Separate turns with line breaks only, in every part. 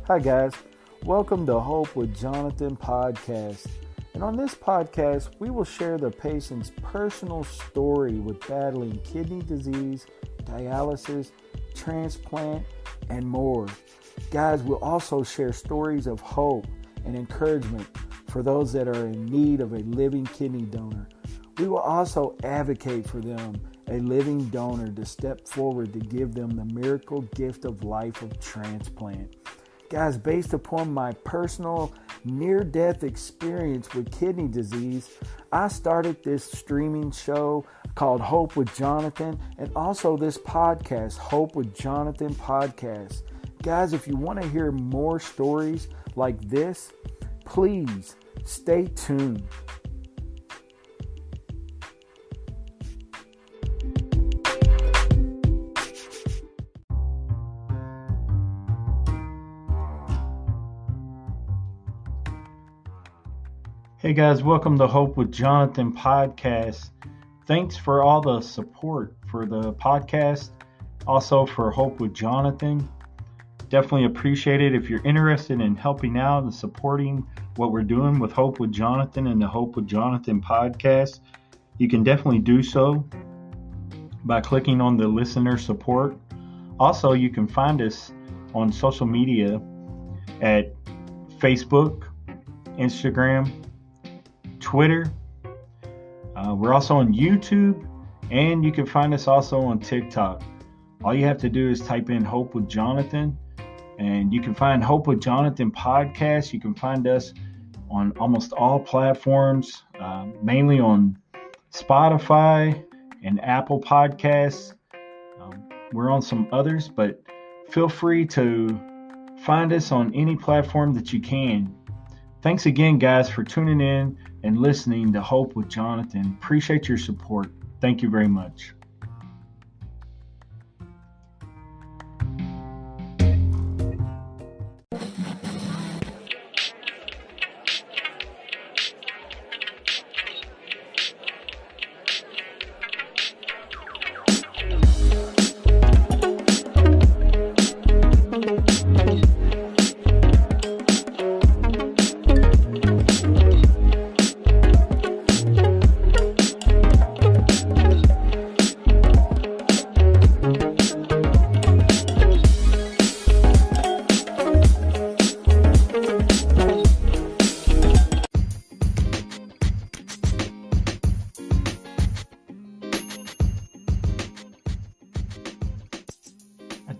Hi guys, welcome to Hope with Jonathan podcast. And on this podcast, we will share the patient's personal story with battling kidney disease, dialysis, transplant, and more. Guys, we'll also share stories of hope and encouragement for those that are in need of a living kidney donor. We will also advocate for them, a living donor, to step forward to give them the miracle gift of life of transplant. Guys, based upon my personal near-death experience with kidney disease, I started this streaming show called Hope with Jonathan, and also this podcast, Hope with Jonathan Podcast. Guys, if you want to hear more stories like this, please stay tuned. Hey guys, welcome to Hope with Jonathan podcast. Thanks for all the support for the podcast, also for Hope with Jonathan. Definitely appreciate it. If you're interested in helping out and supporting what we're doing with Hope with Jonathan and the Hope with Jonathan podcast, you can definitely do so by clicking on the listener support. Also, you can find us on social media at Facebook, Instagram, Twitter. We're also on YouTube, and you can find us also on TikTok. All you have to do is type in Hope with Jonathan, and you can find Hope with Jonathan podcast. You can find us on almost all platforms, mainly on Spotify and Apple Podcasts. We're on some others, but feel free to find us on any platform that you can. Thanks again, guys, for tuning in and listening to Hope with Jonathan. Appreciate your support. Thank you very much.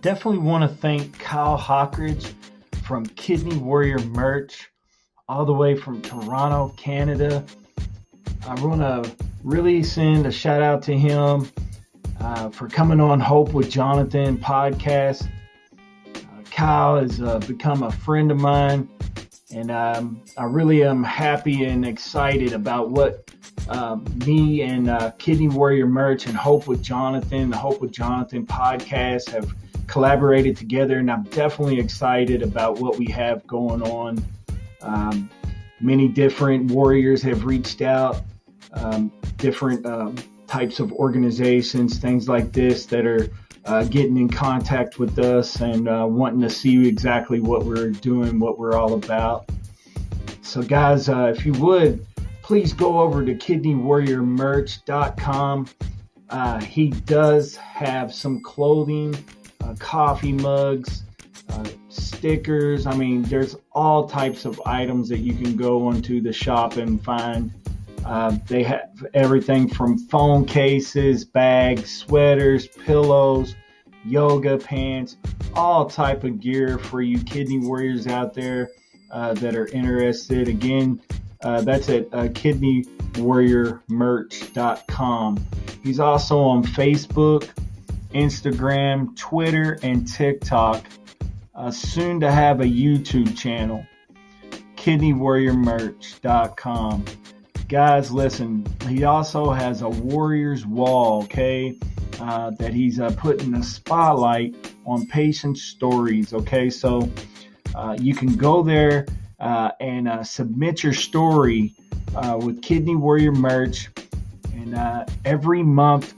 Definitely want to thank Kyle Hockridge from Kidney Warrior Merch, all the way from Toronto, Canada. I want to really send a shout out to him for coming on Hope with Jonathan podcast. Kyle has become a friend of mine, and I really am happy and excited about what me and Kidney Warrior Merch and Hope with Jonathan, the Hope with Jonathan podcast have collaborated together, and I'm definitely excited about what we have going on. Many different warriors have reached out, different types of organizations, things like this, that are getting in contact with us and wanting to see exactly what we're doing, what we're all about. So guys, if you would, please go over to kidneywarriormerch.com. He does have some clothing, coffee mugs, stickers. I mean, there's all types of items that you can go onto the shop and find. They have everything from phone cases, bags, sweaters, pillows, yoga pants, all type of gear for you kidney warriors out there that are interested. Again, that's at kidneywarriormerch.com. He's also on Facebook, Instagram, Twitter, and TikTok. Soon to have a YouTube channel, kidneywarriormerch.com. Guys, listen, he also has a Warriors Wall, okay, that he's putting a spotlight on patient stories, okay? So you can go there and submit your story with Kidney Warrior Merch, and every month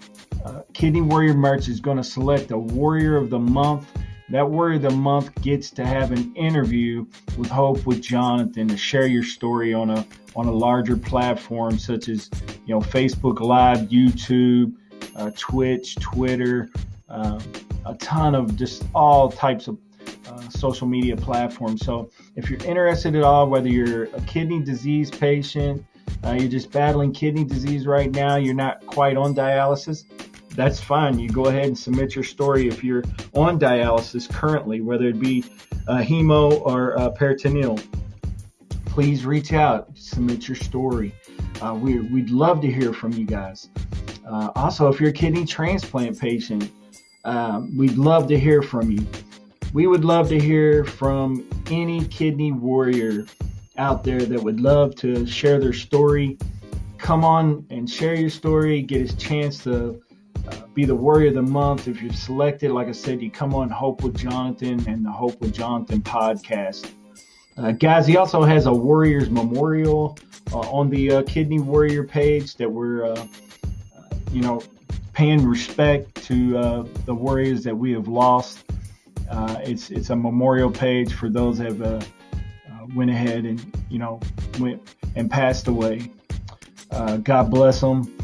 Kidney Warrior Merch is going to select a Warrior of the Month that Warrior of the Month gets to have an interview with Hope with Jonathan to share your story on a larger platform such as Facebook Live, YouTube, Twitch, Twitter, a ton of just all types of social media platforms. So if you're interested at all, whether you're a kidney disease patient, you're just battling kidney disease right now, you're not quite on dialysis, that's fine. You go ahead and submit your story. If you're on dialysis currently, whether it be hemo or peritoneal, please reach out, submit your story. We'd love to hear from you guys. Also, if you're a kidney transplant patient, we'd love to hear from you. We would love to hear from any kidney warrior out there that would love to share their story. Come on and share your story, get a chance to be the Warrior of the Month. If you're selected, like I said, you come on Hope with Jonathan and the Hope with Jonathan podcast. Guys, he also has a Warriors Memorial on the Kidney Warrior page that we're, paying respect to the warriors that we have lost. It's a memorial page for those that have went ahead and went and passed away. God bless them.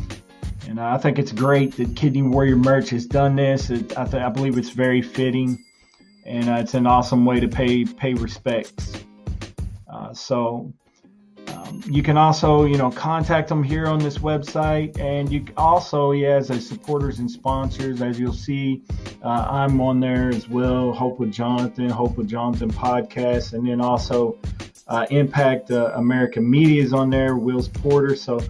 And I think it's great that Kidney Warrior Merch has done this. I believe it's very fitting, and it's an awesome way to pay respects. So you can also, contact them here on this website, and you also, as a supporters and sponsors, as you'll see, I'm on there as well. Hope with Jonathan podcast, and then also Impact American Media is on there. Wills Porter. So.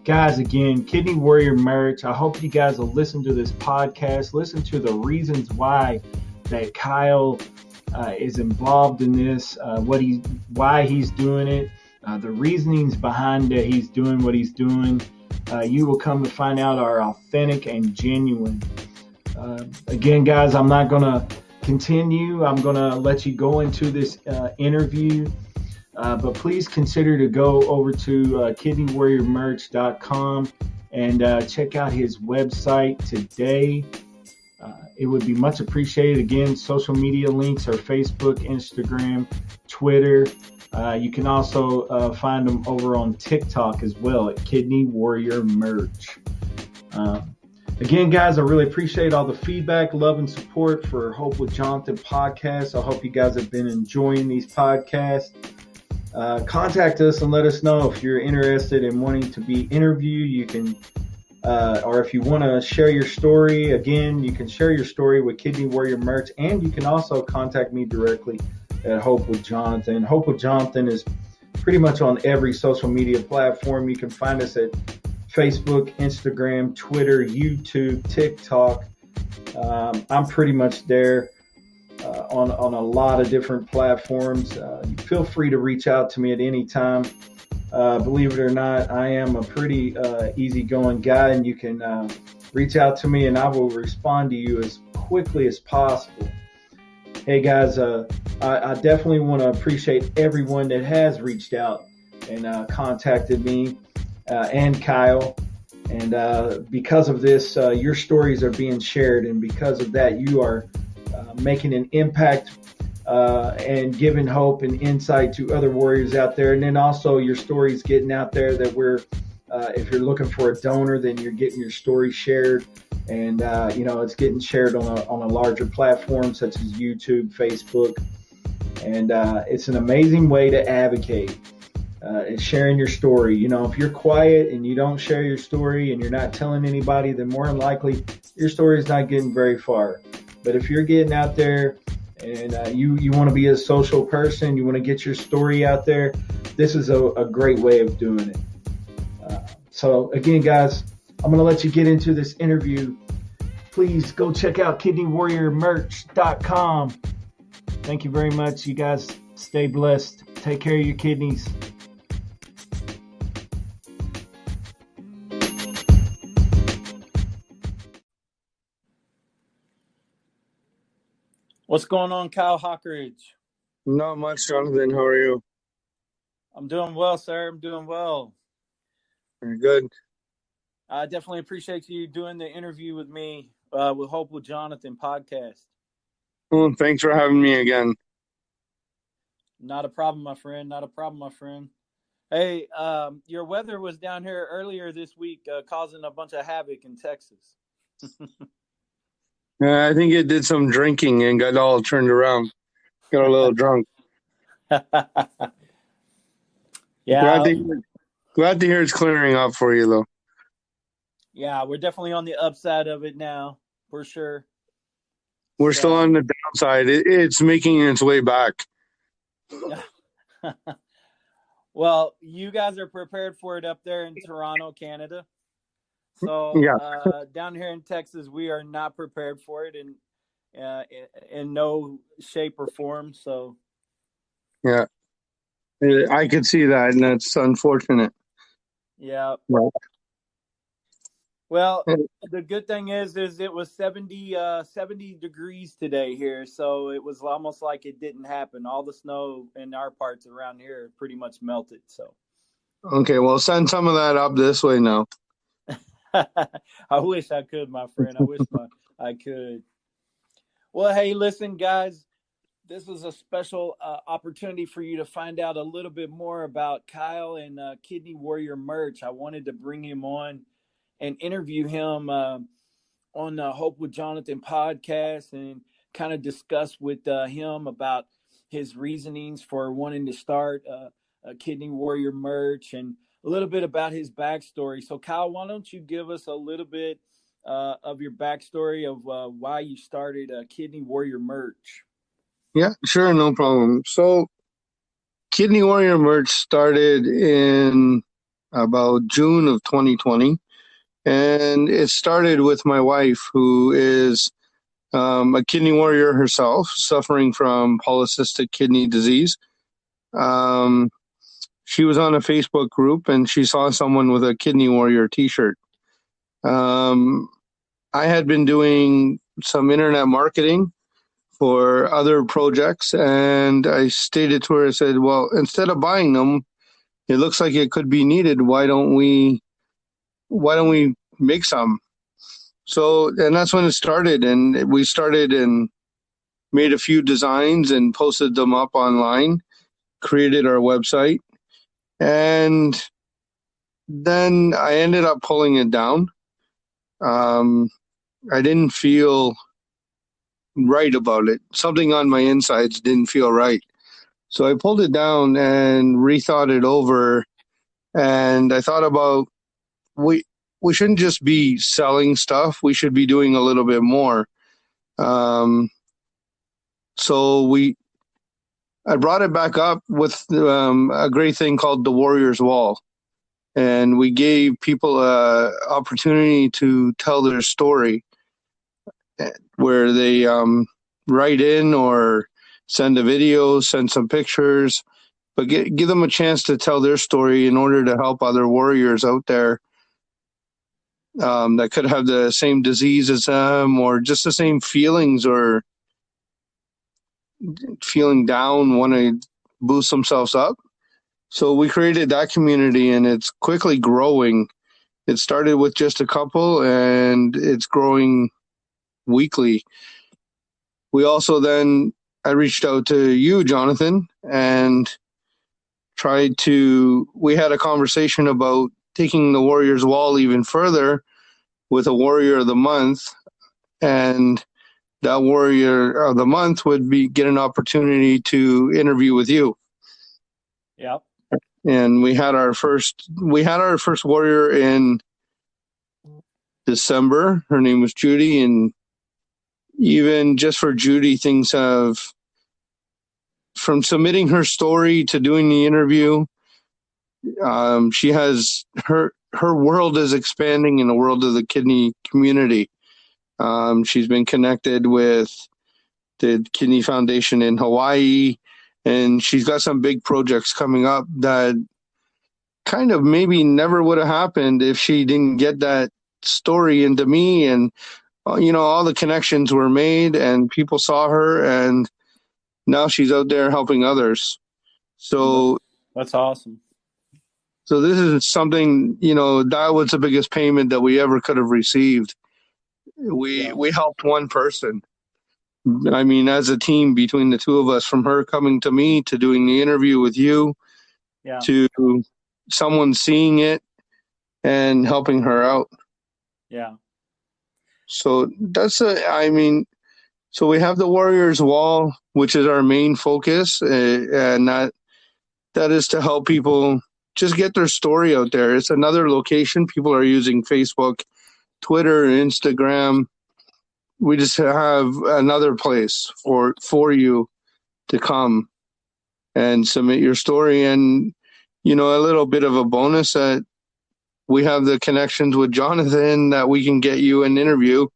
Guys, again, Kidney Warrior Merch. I hope you guys will listen to this podcast, listen to the reasons why that Kyle is involved in this, why he's doing it, the reasonings behind that he's doing what he's doing. You will come to find out are authentic and genuine. Again, guys, I'm not going to continue. I'm going to let you go into this interview. But please consider to go over to kidneywarriormerch.com and check out his website today. It would be much appreciated. Again, social media links are Facebook, Instagram, Twitter. You can also find them over on TikTok as well at Kidney Warrior Merch. Again, guys, I really appreciate all the feedback, love, and support for Hope with Jonathan podcast. I hope you guys have been enjoying these podcasts. Contact us and let us know if you're interested in wanting to be interviewed. You can, or if you want to share your story, again, you can share your story with Kidney Warrior Merch, and you can also contact me directly at Hope with Jonathan. Hope with Jonathan is pretty much on every social media platform. You can find us at Facebook, Instagram, Twitter, YouTube, TikTok. I'm pretty much there. On a lot of different platforms. Feel free to reach out to me at any time. Believe it or not, I am a pretty easygoing guy, and you can reach out to me and I will respond to you as quickly as possible. Hey guys, I definitely want to appreciate everyone that has reached out and contacted me and Kyle. And because of this, your stories are being shared, and because of that, you are making an impact and giving hope and insight to other warriors out there. And then also your stories getting out there that if you're looking for a donor, then you're getting your story shared. And, it's getting shared on a larger platform such as YouTube, Facebook. And it's an amazing way to advocate. It's sharing your story. If you're quiet and you don't share your story and you're not telling anybody, then more than likely your story is not getting very far. But if you're getting out there and you want to be a social person, you want to get your story out there, this is a great way of doing it. So again, guys, I'm going to let you get into this interview. Please go check out kidneywarriormerch.com. Thank you very much. You guys stay blessed. Take care of your kidneys. What's going on, Kyle Hawkridge?
Not much, Jonathan. How are you?
I'm doing well, sir. I'm doing well.
Very good.
I definitely appreciate you doing the interview with me with Hope with Jonathan podcast.
Well, thanks for having me again.
Not a problem, my friend. Not a problem, my friend. Hey, your weather was down here earlier this week, causing a bunch of havoc in Texas.
I think it did some drinking and got all turned around. Got a little drunk.
Yeah,
Glad to hear it's clearing up for you, though.
yeah, we're definitely on the upside of it now, for sure.
We're still on the downside. It's making its way back.
Well, you guys are prepared for it up there in Toronto, Canada. So
Yeah.
down here in Texas, we are not prepared for it in no shape or form. So
Yeah. I could see that, and that's unfortunate.
yeah.
Right.
Well, the good thing is it was 70 degrees today here, so it was almost like it didn't happen. All the snow in our parts around here pretty much melted. So
Okay, well, send some of that up this way now.
I wish I could, my friend. I could. Well, hey, listen, guys. This was a special opportunity for you to find out a little bit more about Kyle and Kidney Warrior merch. I wanted to bring him on and interview him on the Hope with Jonathan podcast and kind of discuss with him about his reasonings for wanting to start a Kidney Warrior merch and a little bit about his backstory. So, Kyle, why don't you give us a little bit of your backstory of why you started Kidney Warrior merch?
Yeah, sure, no problem. So, Kidney Warrior merch started in about June of 2020. And it started with my wife, who is a kidney warrior herself, suffering from polycystic kidney disease. She was on a Facebook group and she saw someone with a Kidney Warrior t-shirt. I had been doing some internet marketing for other projects, and I stated to her, I said, well, instead of buying them, it looks like it could be needed. Why don't we make some? So, and that's when it started. And we started and made a few designs and posted them up online, created our website. And then I ended up pulling it down. I didn't feel right about it. Something on my insides didn't feel right. So I pulled it down and rethought it over. And I thought about, we shouldn't just be selling stuff. We should be doing a little bit more. So I brought it back up with a great thing called the Warriors Wall. And we gave people an opportunity to tell their story, where they write in or send a video, send some pictures, but give them a chance to tell their story in order to help other warriors out there that could have the same disease as them, or just the same feelings, or feeling down, want to boost themselves up. So we created that community, and it's quickly growing. It started with just a couple, and it's growing weekly. We also then, I reached out to you, Jonathan, and we had a conversation about taking the Warriors Wall even further with a Warrior of the Month. And that Warrior of the Month would get an opportunity to interview with you.
Yep.
And we had our first warrior in December. Her name was Judy, and even just for Judy, things have, from submitting her story to doing the interview, she has her world is expanding in the world of the kidney community. She's been connected with the Kidney Foundation in Hawaii, and she's got some big projects coming up that kind of maybe never would have happened if she didn't get that story into me. And, all the connections were made and people saw her, and now she's out there helping others. So
that's awesome.
So this is something, that was the biggest payment that we ever could have received. We helped one person, I mean, as a team between the two of us, from her coming to me to doing the interview with you
Yeah.
to someone seeing it and helping her out.
Yeah.
So so we have the Warriors Wall, which is our main focus, and that is to help people just get their story out there. It's another location. People are using Facebook, Twitter, Instagram. We just have another place for you to come and submit your story. And, a little bit of a bonus that we have the connections with Jonathan that we can get you an interview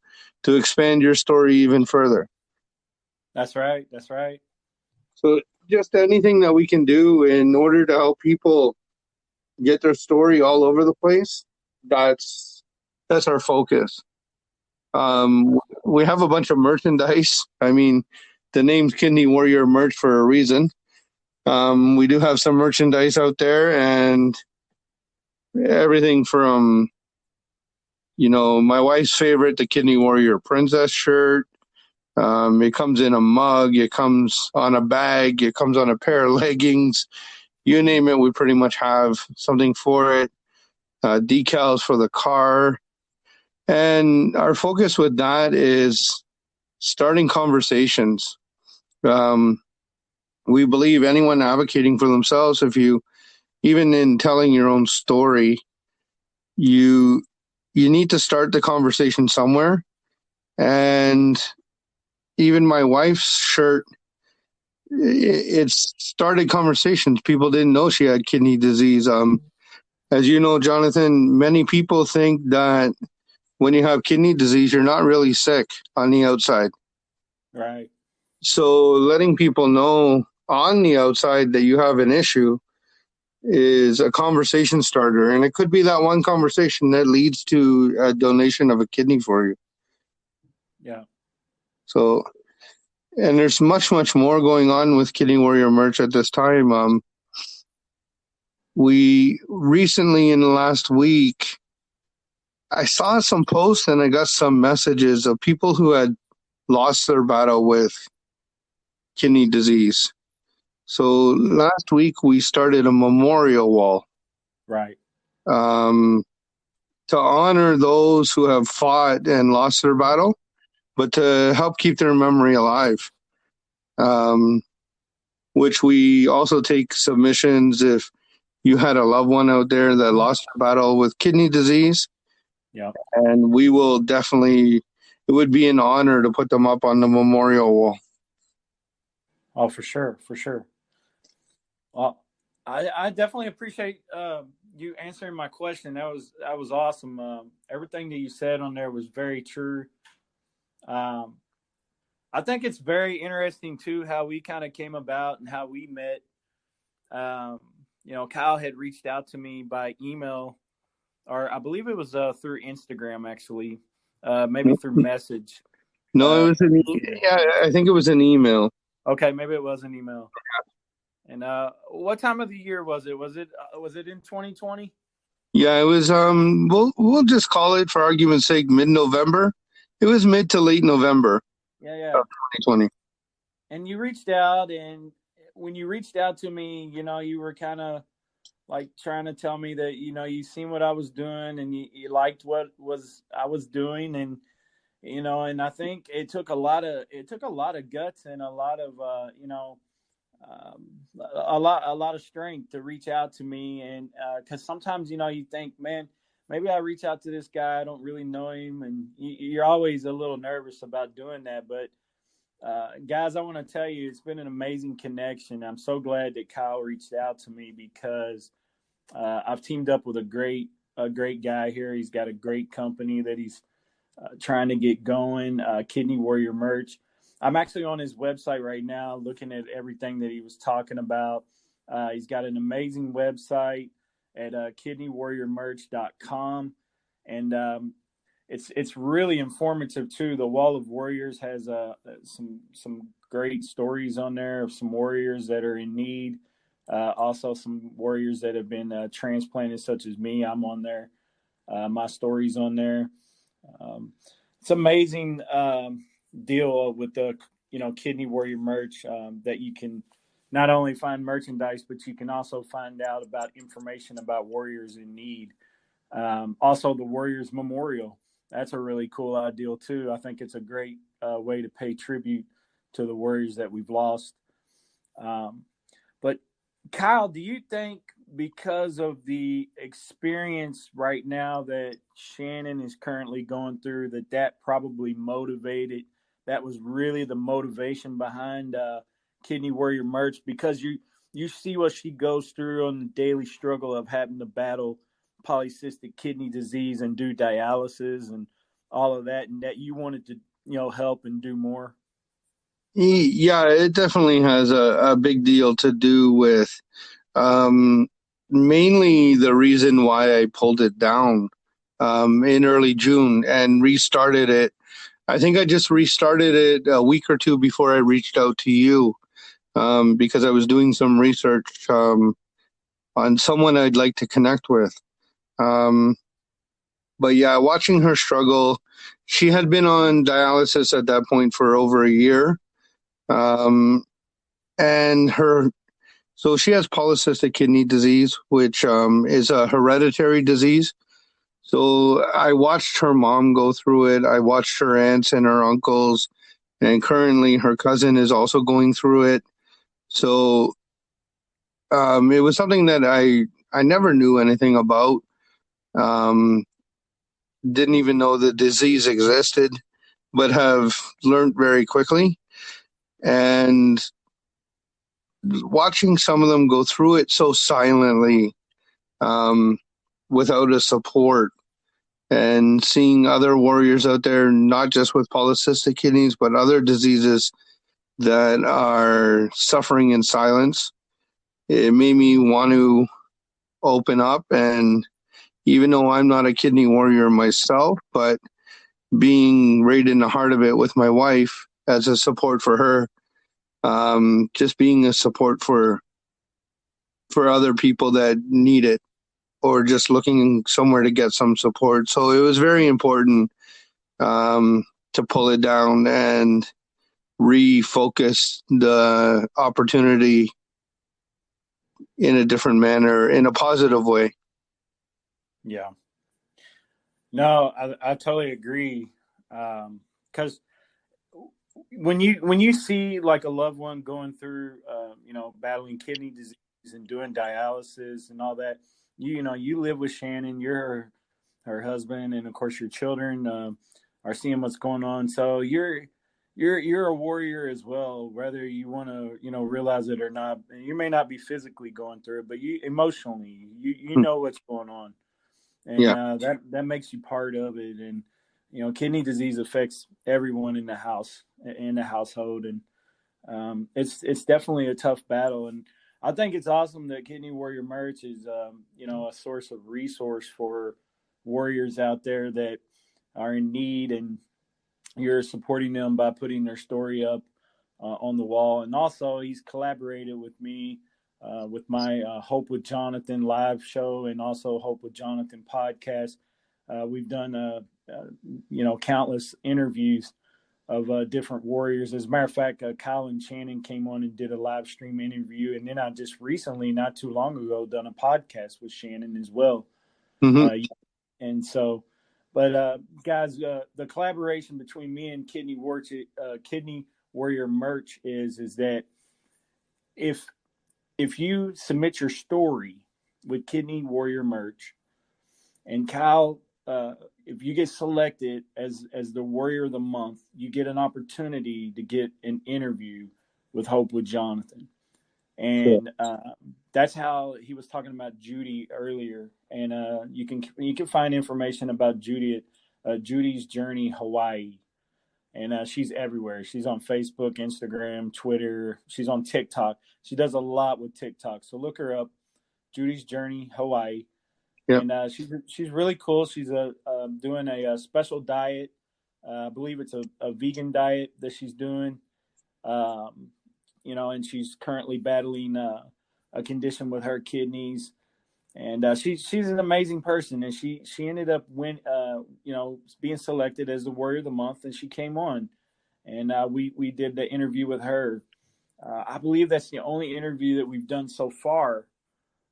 to expand your story even further.
That's right. That's right.
So just anything that we can do in order to help people get their story all over the place, that's our focus. We have a bunch of merchandise. I mean, the name's Kidney Warrior Merch for a reason. We do have some merchandise out there, and everything from, my wife's favorite, the Kidney Warrior Princess shirt. It comes in a mug. It comes on a bag. It comes on a pair of leggings. You name it, we pretty much have something for it. Decals for the car. And our focus with that is starting conversations. We believe anyone advocating for themselves, even in telling your own story, you need to start the conversation somewhere. And even my wife's shirt, it started conversations. People didn't know she had kidney disease. As you know, Jonathan, many people think that when you have kidney disease, you're not really sick on the outside.
Right.
So letting people know on the outside that you have an issue is a conversation starter. And it could be that one conversation that leads to a donation of a kidney for you.
Yeah.
So, and there's much, much more going on with Kidney Warrior merch at this time. We recently, in the last week, I saw some posts and I got some messages of people who had lost their battle with kidney disease. So last week we started a memorial wall.
Right.
To honor those who have fought and lost their battle, but to help keep their memory alive. Which we also take submissions if you had a loved one out there that lost a battle with kidney disease.
Yeah.
And we will definitely, it would be an honor to put them up on the memorial wall.
Oh, for sure. For sure. Well, I definitely appreciate you answering my question. That was awesome. Everything that you said on there was very true. I think it's very interesting too how we kind of came about and how we met. Kyle had reached out to me by email, or I believe it was through Instagram actually, maybe through message.
No, it was I think it was an email.
Okay, maybe it was an email. And what time of the year was it? Was it in 2020?
Yeah, it was. We'll just call it, for argument's sake, mid-November. It was mid to late November.
Yeah.
Of 2020.
And you reached out, and when you reached out to me, you were kind of like trying to tell me that you seen what I was doing, and you liked what I was doing, and and I think it took a lot of guts and a lot of a lot of strength to reach out to me. And because sometimes you think, man, maybe I reach out to this guy, I don't really know him, and you're always a little nervous about doing that. But guys, I want to tell you, it's been an amazing connection. I'm so glad that Kyle reached out to me because I've teamed up with a great guy here. He's got a great company that he's trying to get going, Kidney Warrior Merch. I'm actually on his website right now looking at everything that he was talking about. He's got an amazing website at kidneywarriormerch.com. And it's really informative too. The Wall of Warriors has some great stories on there of some warriors that are in need. Also some warriors that have been transplanted, such as me. I'm on there. My story's on there. It's amazing deal with the Kidney Warrior merch that you can not only find merchandise, but you can also find out about information about warriors in need. Also, the Warriors Memorial. That's a really cool idea too. I think it's a great way to pay tribute to the warriors that we've lost. But Kyle, do you think because of the experience right now that Shannon is currently going through, that probably motivated, that was really the motivation behind Kidney Warrior merch, because you see what she goes through on the daily struggle of having to battle polycystic kidney disease and do dialysis and all of that, and that you wanted to help and do more?
Yeah, it definitely has a big deal to do with mainly the reason why I pulled it down in early June and restarted it. I think I just restarted it a week or two before I reached out to you because I was doing some research on someone I'd like to connect with. But yeah, watching her struggle, she had been on dialysis at that point for over a year. And so she has polycystic kidney disease, which is a hereditary disease. So I watched her mom go through it. I watched her aunts and her uncles, and currently her cousin is also going through it. So it was something that I never knew anything about. Didn't even know the disease existed, but have learned very quickly. And watching some of them go through it so silently, without a support, and seeing other warriors out there, not just with polycystic kidneys, but other diseases that are suffering in silence, it made me want to open up. And even though I'm not a kidney warrior myself, but being right in the heart of it with my wife as a support for her, just being a support for other people that need it, or just looking somewhere to get some support. So it was very important to pull it down and refocus the opportunity in a different manner, in a positive way.
Yeah. No, I totally agree. Because when you see like a loved one going through, battling kidney disease and doing dialysis and all that, you live with Shannon, you're her husband, and of course your children are seeing what's going on. So you're a warrior as well, whether you want to realize it or not. You may not be physically going through it, but you emotionally you know what's going on, and
Yeah.
that makes you part of it. And kidney disease affects everyone in the household, and it's definitely a tough battle. And I think it's awesome that Kidney Warrior merch is a source of resource for warriors out there that are in need, and you're supporting them by putting their story up on the wall. And also, he's collaborated with me with my Hope with Jonathan live show, and also Hope with Jonathan podcast. We've done countless interviews of different warriors. As a matter of fact, Kyle and Shannon came on and did a live stream interview, and then I just recently, not too long ago, done a podcast with Shannon as well.
Mm-hmm.
And so, but guys, the collaboration between me and Kidney Warrior merch is that if you submit your story with Kidney Warrior merch, and Kyle, if you get selected as the Warrior of the Month, you get an opportunity to get an interview with Hope with Jonathan. And that's how he was talking about Judy earlier. And you can find information about Judy at Judy's Journey Hawaii. And she's everywhere. She's on Facebook, Instagram, Twitter. She's on TikTok. She does a lot with TikTok. So look her up, Judy's Journey Hawaii. Yep. And she's really cool. She's doing a special diet. I believe it's a vegan diet that she's doing. And she's currently battling a condition with her kidneys. And she's an amazing person. And she ended up being selected as the Warrior of the Month. And she came on. and we did the interview with her. I believe that's the only interview that we've done so far.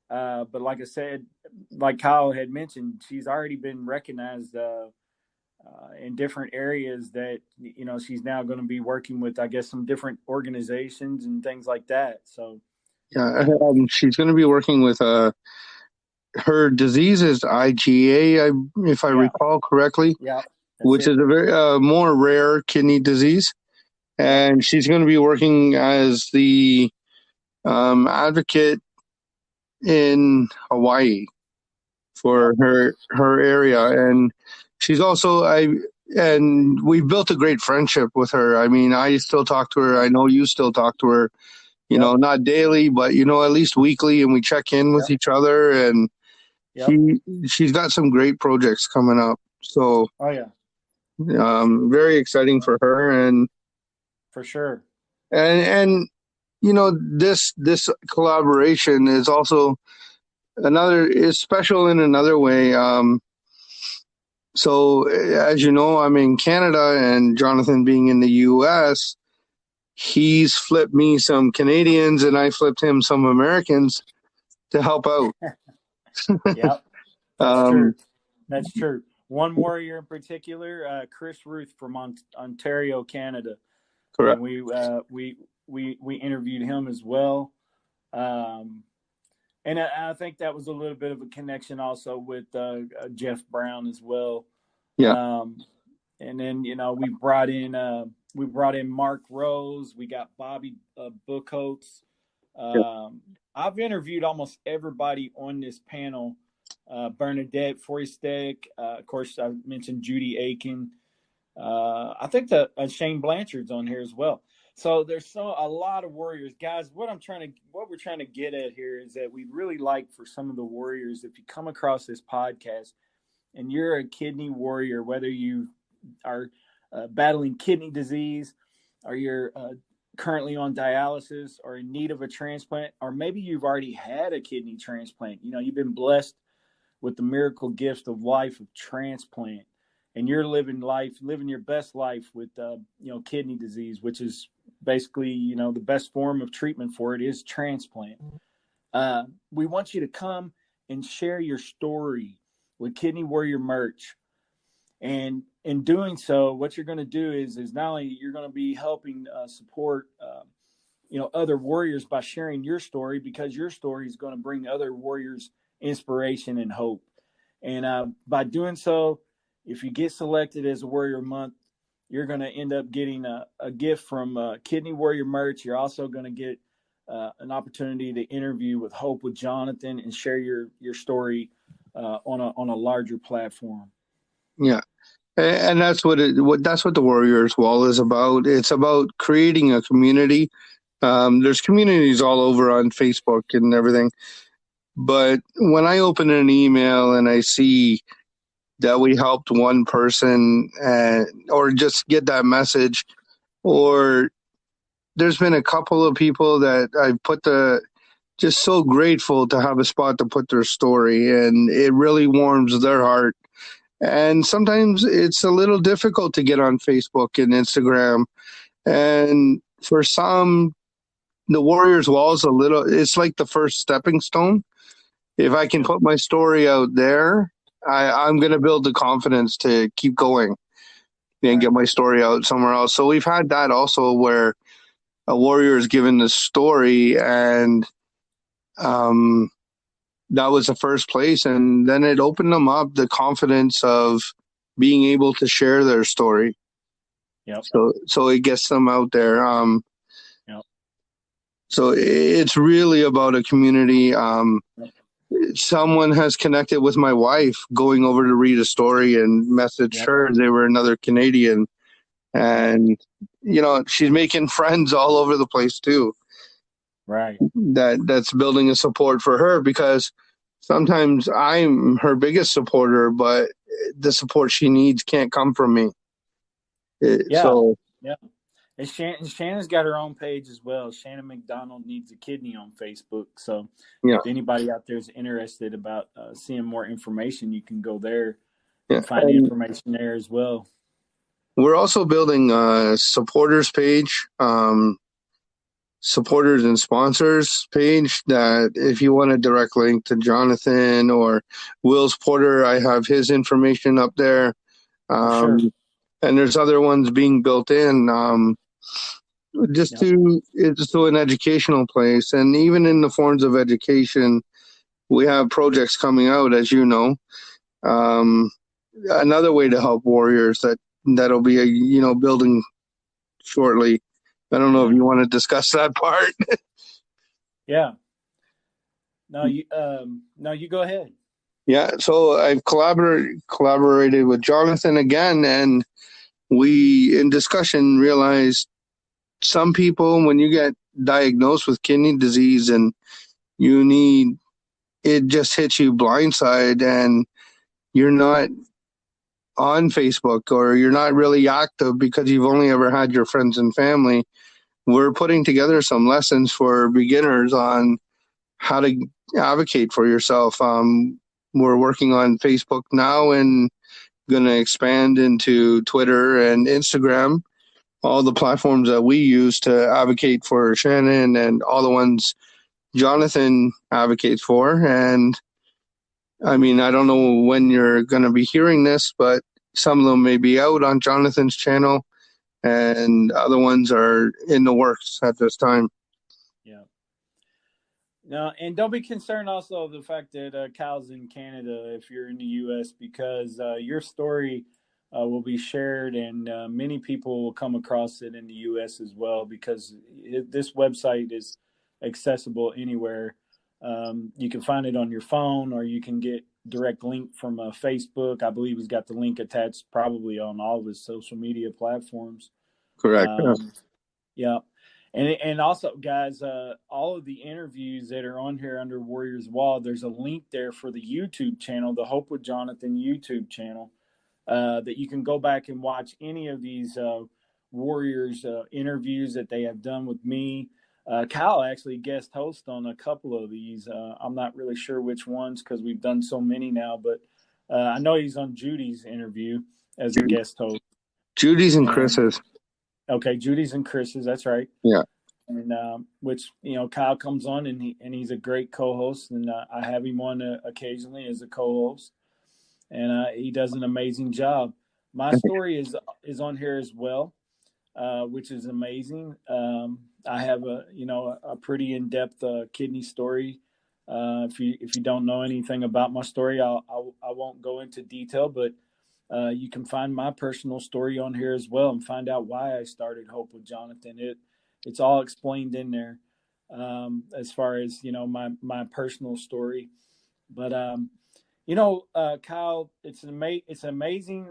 But like I said, like Kyle had mentioned, she's already been recognized in different areas that, you know, she's now going to be working with, I guess, some different organizations and things like that. So,
Yeah, she's going to be working with her disease is IgA, if I
yeah,
recall correctly,
yeah, that's
which
it.
is a very more rare kidney disease.
Yep,
And she's going to be working as the advocate in Hawaii for
yep,
her area, and she's also and we've built a great friendship with her. I mean, I still talk to her. I know you still talk to her. You
yep,
know, not daily, but you know, at least weekly, and we check in with
yep,
each other. And
yep.
she's got some great projects coming up. So
Oh yeah,
very exciting for her,
for sure.
and you know, this collaboration is also another is special in another way. So as you know, I'm in Canada, and Jonathan being in the US, he's flipped me some Canadians and I flipped him some Americans to help out.
Yep, that's
Um,
true. That's true. One warrior in particular, Chris Ruth from Ontario, Canada, and
correct.
we interviewed him as well. Um, and I think that was a little bit of a connection also with Jeff Brown as well.
Yeah.
Um, and then, you know, we brought in Mark Rose. We got Bobby Bookholtz.
Yeah.
I've interviewed almost everybody on this panel. Bernadette Foistek, of course, I mentioned Judy Aiken. I think that Shane Blanchard's on here as well. So there's a lot of warriors, guys. What we're trying to get at here is that we'd really like for some of the warriors, if you come across this podcast and you're a kidney warrior, whether you are battling kidney disease, or you're currently on dialysis, or in need of a transplant, or maybe you've already had a kidney transplant. You know, you've been blessed with the miracle gift of life of transplant, and you're living your best life with kidney disease, which is basically, you know, the best form of treatment for it is transplant. We want you to come and share your story with Kidney Warrior merch. And in doing so, what you're going to do is not only you're going to be helping support other warriors by sharing your story, because your story is going to bring other warriors inspiration and hope. And by doing so, if you get selected as a Warrior Month, you're going to end up getting a gift from Kidney Warrior merch. You're also going to get an opportunity to interview with Hope with Jonathan and share your story on a larger platform.
Yeah. And that's that's what the Warriors Wall is about. It's about creating a community. There's communities all over on Facebook and everything. But when I open an email and I see that we helped one person, or just get that message, or there's been a couple of people that I've just so grateful to have a spot to put their story, and it really warms their heart. And sometimes it's a little difficult to get on Facebook and Instagram. And for some, the Warriors Wall is it's like the first stepping stone. If I can put my story out there, I'm going to build the confidence to keep going and get my story out somewhere else. So we've had that also, where a warrior is given the story, and that was the first place. And then it opened them up the confidence of being able to share their story.
Yep.
So it gets them out there.
Yep.
So it's really about a community. Someone has connected with my wife going over to read a story and messaged her. They were another Canadian, and you know, she's making friends all over the place too.
Right.
That's building a support for her, because sometimes I'm her biggest supporter, but the support she needs can't come from me. So
yeah. And Shannon's got her own page as well. Shannon McDonald Needs a Kidney on Facebook. So if anybody out there is interested about seeing more information, you can go there and find information there as well.
We're also building a supporters page, supporters and sponsors page, that if you want a direct link to Jonathan or Will's Porter, I have his information up there.
Sure.
And there's other ones being built in, just
Yep.
to an educational place. And even in the forms of education, we have projects coming out, as you know. Another way to help warriors that'll be building shortly. I don't know if you want to discuss that part.
Yeah. No, you go ahead.
Yeah, so I've collaborated with Jonathan again, and we, in discussion, realized some people, when you get diagnosed with kidney disease and it just hits you blindside, and you're not on Facebook or you're not really active because you've only ever had your friends and family. We're putting together some lessons for beginners on how to advocate for yourself. We're working on Facebook now and going to expand into Twitter and Instagram, all the platforms that we use to advocate for Shannon and all the ones Jonathan advocates for. And I mean, I don't know when you're going to be hearing this, but some of them may be out on Jonathan's channel and other ones are in the works at this time.
Yeah. No, and don't be concerned also of the fact that Kyle's in Canada if you're in the U.S., because your story will be shared, and many people will come across it in the U.S. as well, because this website is accessible anywhere. You can find it on your phone, or you can get direct link from Facebook. I believe he's got the link attached probably on all of his social media platforms.
Correct.
Yeah. And also, guys, all of the interviews that are on here under Warriors Wall, there's a link there for the YouTube channel, the Hope with Jonathan YouTube channel, that you can go back and watch any of these Warriors interviews that they have done with me. Kyle actually guest host on a couple of these. I'm not really sure which ones because we've done so many now, but I know he's on Judy's interview as a guest host.
Judy's and Chris's.
Okay, Judy's and Chris's. That's right.
Yeah.
And which Kyle comes on and he's a great co-host, and I have him on occasionally as a co-host, and he does an amazing job. My story is on here as well, which is amazing. I have a pretty in-depth kidney story. If you don't know anything about my story, I won't go into detail, but you can find my personal story on here as well and find out why I started Hope with Jonathan. It's all explained in there, as far as my personal story. But Kyle, it's an amazing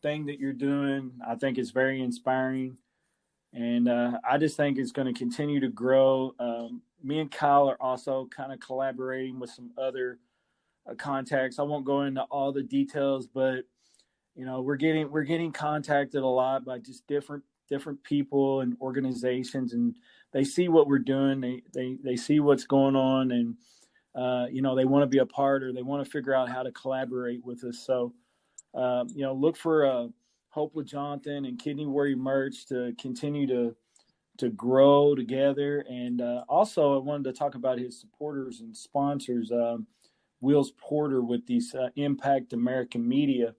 thing that you're doing. I think it's very inspiring, and I just think it's going to continue to grow. Me and Kyle are also kind of collaborating with some other contacts. I won't go into all the details, but we're getting contacted a lot by just different people and organizations, and they see what we're doing. They see what's going on, and they want to be a part, or they want to figure out how to collaborate with us. So look for Hope with Jonathan and Kidney Warrior merch to continue to grow together. And also I wanted to talk about his supporters and sponsors. Will's Porter with these Impact American Media.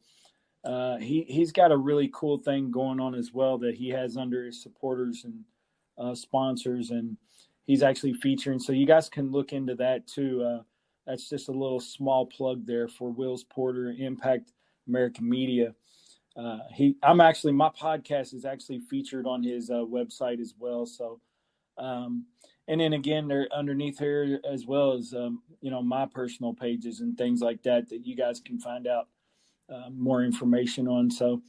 He's got a really cool thing going on as well that he has under his supporters and sponsors, and he's actually featuring. So you guys can look into that too. That's just a little small plug there for Will's Porter, Impact American Media. My podcast is actually featured on his website as well. So, and then again, they're underneath here as well as my personal pages and things like that you guys can find out more information on. So,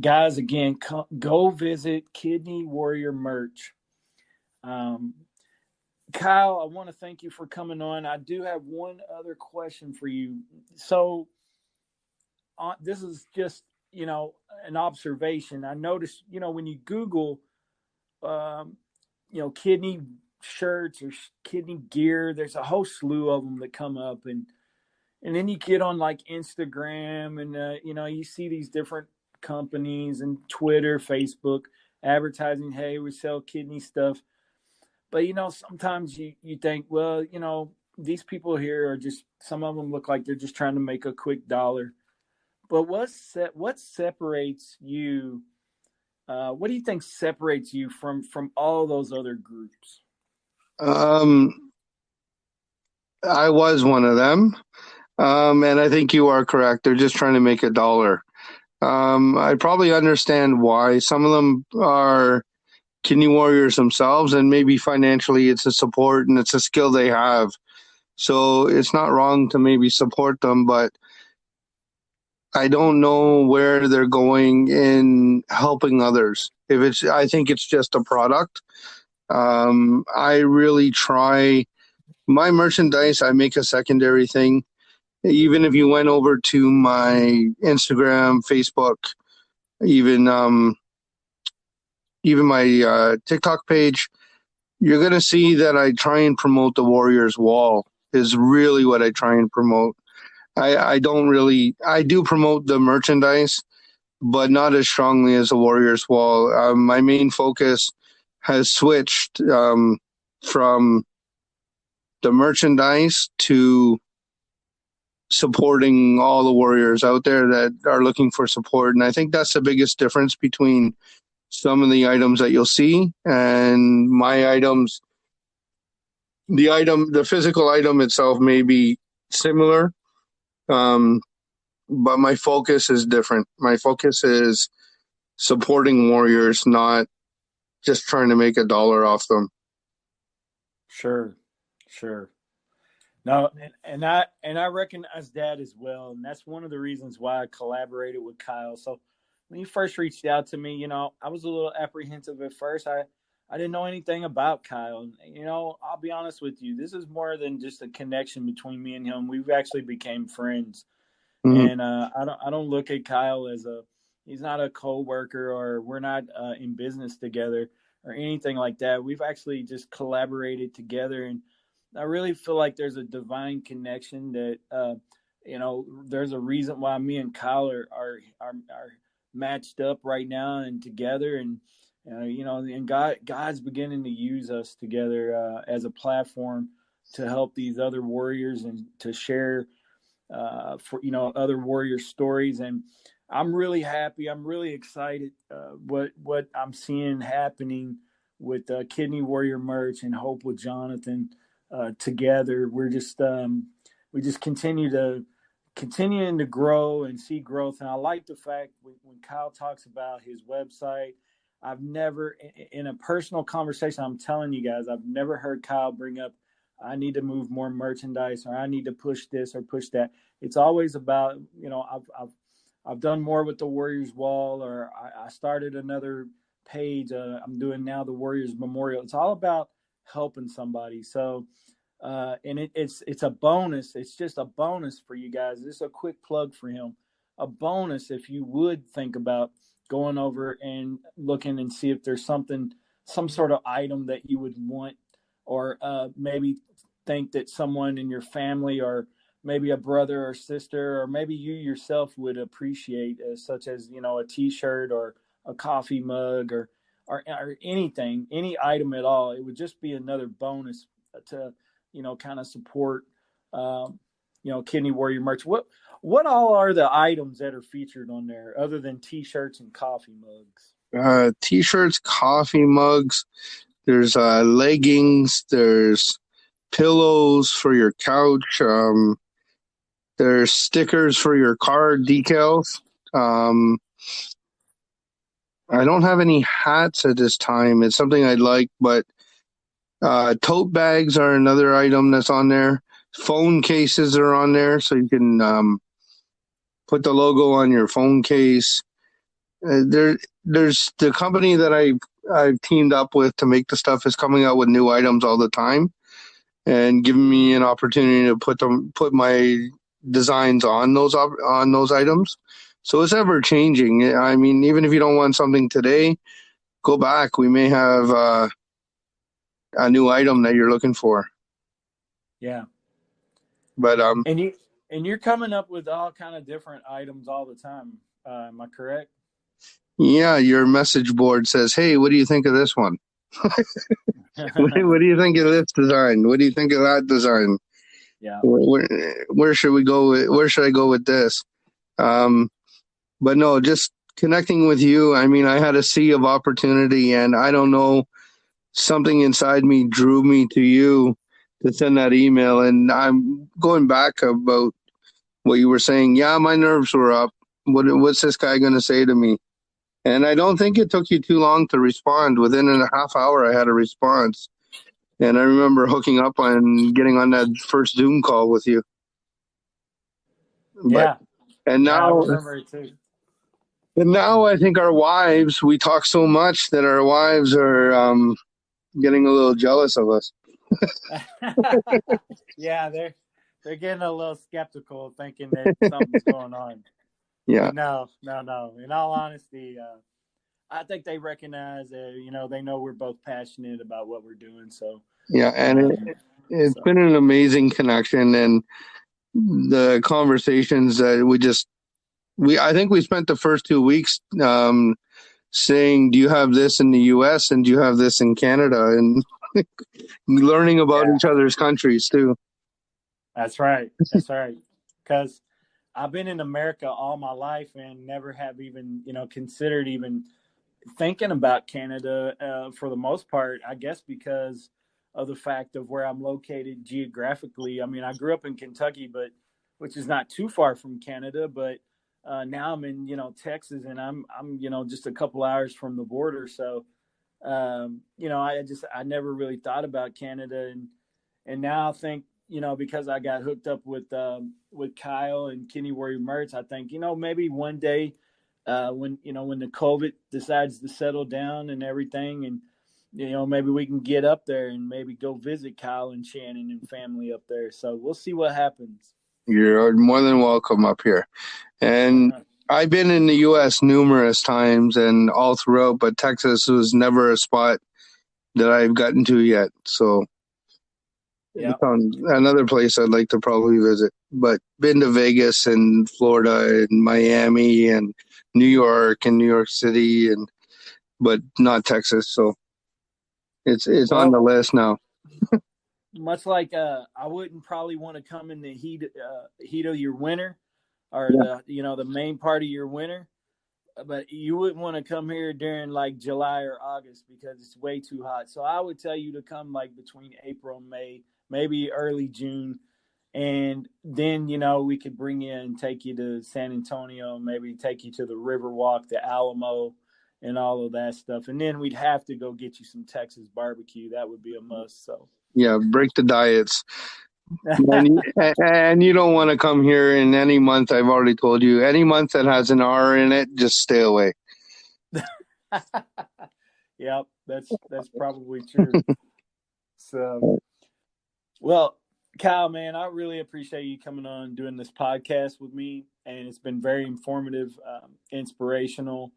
guys, again, go visit Kidney Warrior merch. Kyle, I want to thank you for coming on. I do have one other question for you. So, this is just an observation. I noticed when you Google kidney shirts or kidney gear, there's a whole slew of them that come up, and then you get on like Instagram and you see these different companies and Twitter, Facebook, advertising, hey, we sell kidney stuff. But, sometimes you think, well, these people here are just, some of them look like they're just trying to make a quick dollar. But what separates you? What do you think separates you from all those other groups?
I was one of them. And I think you are correct. They're just trying to make a dollar. I probably understand why some of them are kidney warriors themselves, and maybe financially it's a support and it's a skill they have. So it's not wrong to maybe support them, but I don't know where they're going in helping others. I think it's just a product. I really try my merchandise. I make a secondary thing. Even if you went over to my Instagram, Facebook, even my TikTok page, you're going to see that I try and promote the Warriors Wall is really what I try and promote. I do promote the merchandise, but not as strongly as the Warriors Wall. My main focus has switched from the merchandise to supporting all the warriors out there that are looking for support. And I think that's the biggest difference between some of the items that you'll see and my items. The physical item itself may be similar, but my focus is different. My focus is supporting warriors, not just trying to make a dollar off them.
Sure. No, and I recognize that as well, and that's one of the reasons why I collaborated with Kyle. So when you first reached out to me, I was a little apprehensive at first. I didn't know anything about Kyle. I'll be honest with you. This is more than just a connection between me and him. We've actually became friends, and I don't look at Kyle as he's not a coworker, or we're not in business together or anything like that. We've actually just collaborated together, and I really feel like there's a divine connection that, there's a reason why me and Kyle are matched up right now and together. And, and God's beginning to use us together as a platform to help these other warriors and to share, other warrior stories. And I'm really happy. I'm really excited what I'm seeing happening with Kidney Warrior merch and Hope with Jonathan. Together, we just continuing to grow and see growth. And I like the fact when Kyle talks about his website, I've never, in a personal conversation, I'm telling you guys, I've never heard Kyle bring up, I need to move more merchandise, or I need to push this or push that. It's always about, I've done more with the Warriors Wall, or I started another page. I'm doing now the Warriors Memorial. It's all about helping somebody. So, and it's a bonus. It's just a bonus for you guys. This is a quick plug for him. A bonus if you would think about going over and looking and see if there's some sort of item that you would want, or maybe think that someone in your family, or maybe a brother or sister, or maybe you yourself would appreciate, such as, a t-shirt or a coffee mug, or anything, any item at all. It would just be another bonus to, kind of support, Kidney Warrior merch. What all are the items that are featured on there other than t-shirts and coffee mugs?
T-shirts, coffee mugs. There's leggings. There's pillows for your couch. There's stickers for your car decals. I don't have any hats at this time. It's something I'd like, but tote bags are another item that's on there. Phone cases are on there, so you can put the logo on your phone case. There's the company that I've teamed up with to make the stuff is coming out with new items all the time, and giving me an opportunity to put my designs on those items. So it's ever changing. I mean, even if you don't want something today, go back. We may have a new item that you're looking for.
Yeah.
But
and you're coming up with all kind of different items all the time. Am I correct?
Yeah, your message board says, "Hey, what do you think of this one? What do you think of this design? What do you think of that design?
Yeah.
Where should we go? Where should I go with this?" Um, but no, just connecting with you. I mean, I had a sea of opportunity, and I don't know, something inside me drew me to you to send that email. And I'm going back about what you were saying. Yeah, my nerves were up. What's this guy going to say to me? And I don't think it took you too long to respond. Within a half hour, I had a response. And I remember hooking up and getting on that first Zoom call with you. But
Yeah.
and
Yeah, I
now
remember it too.
and now I think our wives, we talk so much that our wives are getting a little jealous of us.
Yeah, they're getting a little skeptical, thinking that something's going on.
Yeah,
But no. In all honesty, I think they recognize that, they know we're both passionate about what we're doing. So,
yeah, and
um,
it's
so
been an amazing connection, and the conversations that I think we spent the first 2 weeks saying, "Do you have this in the U.S. and do you have this in Canada?" and learning about
yeah,
each other's countries too.
that's right. That's right. Because I've been in America all my life and never have even, considered even thinking about Canada for the most part, I guess because of the fact of where I'm located geographically. I mean, I grew up in Kentucky, but which is not too far from Canada, but now I'm in, Texas, and I'm, just a couple hours from the border. So, I never really thought about Canada, and now I think, because I got hooked up with Kyle and Kenny Warrior Merch, I think, maybe one day, when the COVID decides to settle down and everything, and maybe we can get up there and maybe go visit Kyle and Shannon and family up there. So we'll see what happens.
You're more than welcome up here. And I've been in the U.S. numerous times and all throughout, but Texas was never a spot that I've gotten to yet. So
Yeah.
it's another place I'd like to probably visit. But been to Vegas and Florida and Miami and New York and New York City, but not Texas. So it's on
Well,
the list now.
much like I wouldn't probably want to come in the heat of your winter, or
Yeah.
the main part of your winter, but you wouldn't want to come here during like July or August because it's way too hot. So I would tell you to come like between April and May, maybe early June, and then we could bring you and take you to San Antonio, maybe take you to the Riverwalk, the Alamo, and all of that stuff. And then we'd have to go get you some Texas barbecue. That would be a must. So
Yeah, break the diets. And you don't want to come here in any month. I've already told you, any month that has an R in it, just stay away.
Yep, that's probably true. So, well, Kyle, man, I really appreciate you coming on and doing this podcast with me, and it's been very informative, inspirational.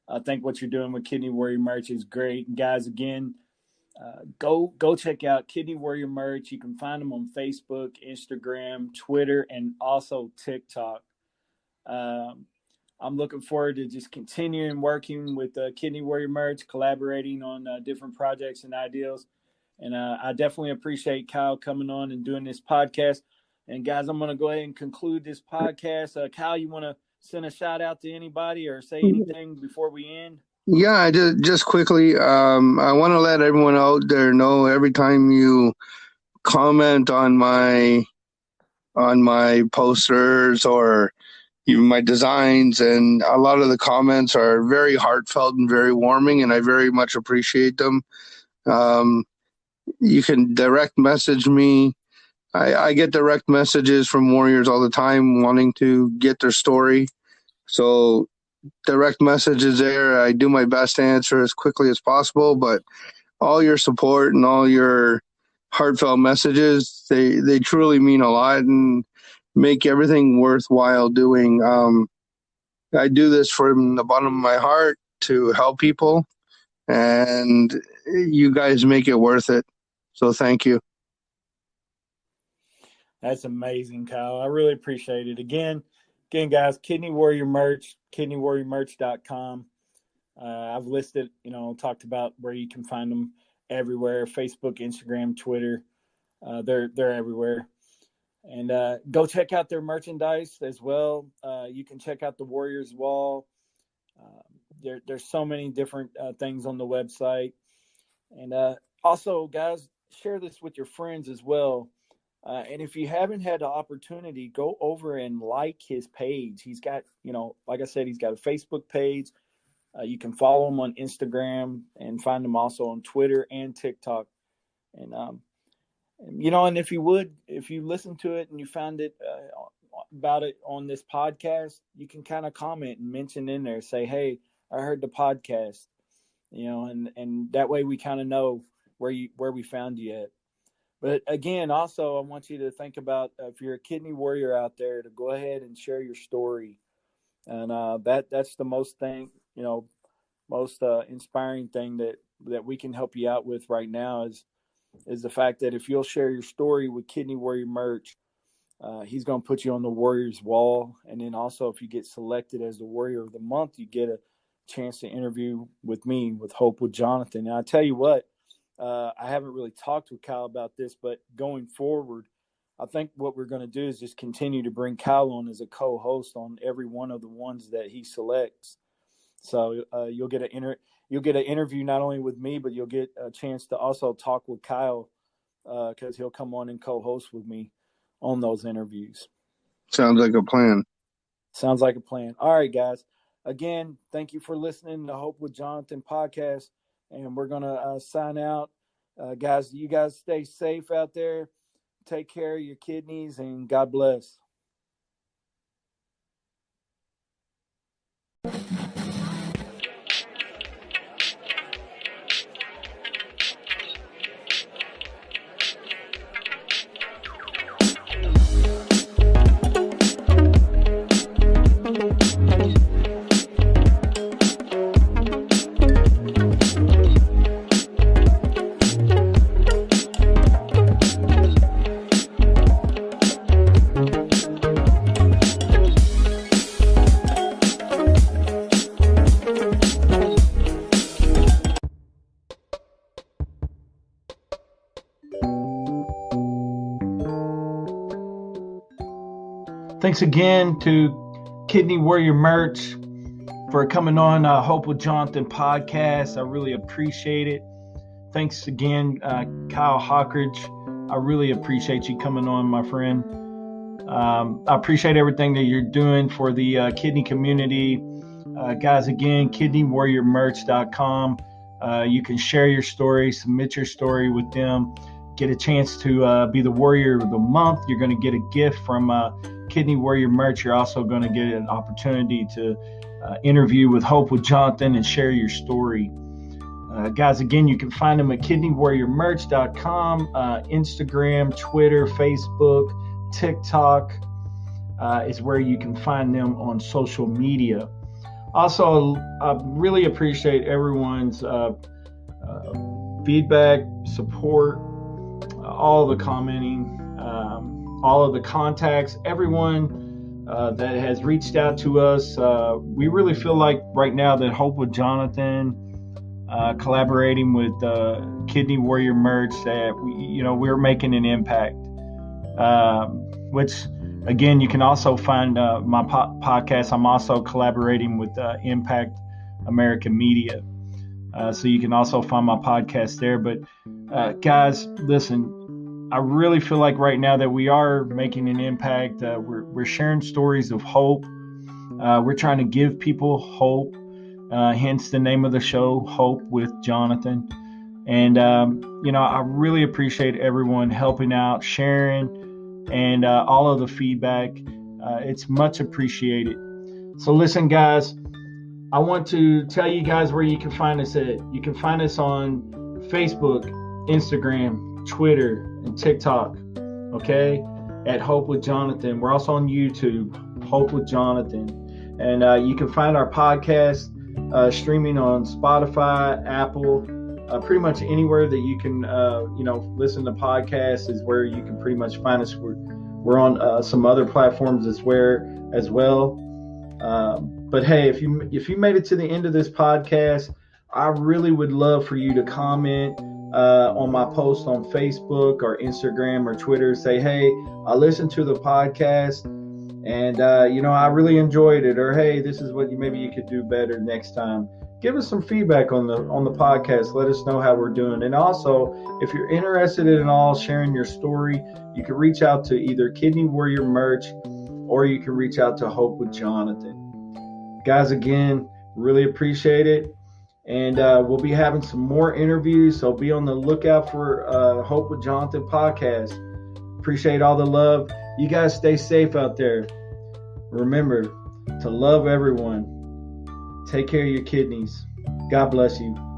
I think what you're doing with Kidney Warrior Merch is great. And guys, again, go check out Kidney Warrior Merch. You can find them on Facebook, Instagram, Twitter, and also TikTok. Um, I'm looking forward to just continuing working with Kidney Warrior Merch, collaborating on different projects and ideas. And I definitely appreciate Kyle coming on and doing this podcast. And guys, I'm going to go ahead and conclude this podcast. Kyle, you want to send a shout out to anybody or say anything before we end?
Yeah, just quickly, I want to let everyone out there know, every time you comment on my posters or even my designs, and a lot of the comments are very heartfelt and very warming, and I very much appreciate them. Um, you can direct message me. I get direct messages from warriors all the time wanting to get their story. So direct messages there. I do my best to answer as quickly as possible, but all your support and all your heartfelt messages, they truly mean a lot and make everything worthwhile doing. I do this from the bottom of my heart to help people, and you guys make it worth it. So thank you.
That's amazing, Kyle. I really appreciate it. Again, guys, Kidney Warrior Merch, kidneywarriormerch.com. I've listed, talked about where you can find them everywhere: Facebook, Instagram, Twitter. They're everywhere. And go check out their merchandise as well. You can check out the Warriors Wall. There's so many different things on the website. And also, guys, share this with your friends as well. And if you haven't had the opportunity, go over and like his page. He's got, like I said, he's got a Facebook page. You can follow him on Instagram and find him also on Twitter and TikTok. And, and if you listen to it and you found it about it on this podcast, you can kind of comment and mention in there, say, hey, I heard the podcast, and that way we kind of know where we found you at. But again, also, I want you to think about if you're a kidney warrior out there, to go ahead and share your story. And that's the most inspiring thing that we can help you out with right now is the fact that if you'll share your story with Kidney Warrior merch, he's going to put you on the Warriors Wall. And then also, if you get selected as the Warrior of the Month, you get a chance to interview with me with Hope with Jonathan. And I tell you what, I haven't really talked with Kyle about this, but going forward, I think what we're going to do is just continue to bring Kyle on as a co-host on every one of the ones that he selects. So you'll get an interview not only with me, but you'll get a chance to also talk with Kyle because he'll come on and co-host with me on those interviews.
Sounds like a plan.
Sounds like a plan. All right, guys. Again, thank you for listening to Hope with Jonathan podcast, and we're going to sign out. Guys, you guys stay safe out there. Take care of your kidneys, and God bless. Thanks again to Kidney Warrior merch for coming on Hope with Jonathan podcast. I really appreciate it. Thanks again, Kyle Hockridge. I really appreciate you coming on, my friend. I appreciate everything that you're doing for the kidney community. Guys, again, kidneywarriormerch.com. You can share your story, submit your story with them, get a chance to be the Warrior of the Month. You're going to get a gift from Kidney Warrior merch. You're also going to get an opportunity to interview with Hope with Jonathan and share your story. Guys, again, you can find them at kidneywarriormerch.com, Instagram, Twitter, Facebook, TikTok is where you can find them on social media. Also, I really appreciate everyone's feedback, support, all the commenting, all of the contacts, everyone that has reached out to us. We really feel like right now that Hope with Jonathan, collaborating with Kidney Warrior merch, that we're making an impact. Which again, you can also find my podcast. I'm also collaborating with Impact American Media, so you can also find my podcast there. But guys, listen. I really feel like right now that we are making an impact. We're sharing stories of hope. We're trying to give people hope, hence the name of the show, Hope with Jonathan. And, I really appreciate everyone helping out, sharing, and all of the feedback. It's much appreciated. So listen, guys, I want to tell you guys where you can find us at. You can find us on Facebook, Instagram, Twitter, and TikTok, okay, at Hope with Jonathan. We're also on YouTube, Hope with Jonathan. And you can find our podcast streaming on Spotify, Apple, pretty much anywhere that you can, listen to podcasts is where you can pretty much find us. We're on some other platforms as well.
But hey, if you made it to the end of this podcast, I really would love for you to comment on my post on Facebook or Instagram or Twitter. Say, hey, I listened to the podcast and I really enjoyed it. Or hey, this is what maybe you could do better next time. Give us some feedback on the podcast. Let us know how we're doing. And also, if you're interested in all sharing your story, you can reach out to either Kidney Warrior Merch or you can reach out to Hope with Jonathan. Guys, again, really appreciate it. And we'll be having some more interviews, so be on the lookout for Hope with Jonathan podcast. Appreciate all the love. You guys stay safe out there. Remember to love everyone. Take care of your kidneys. God bless you.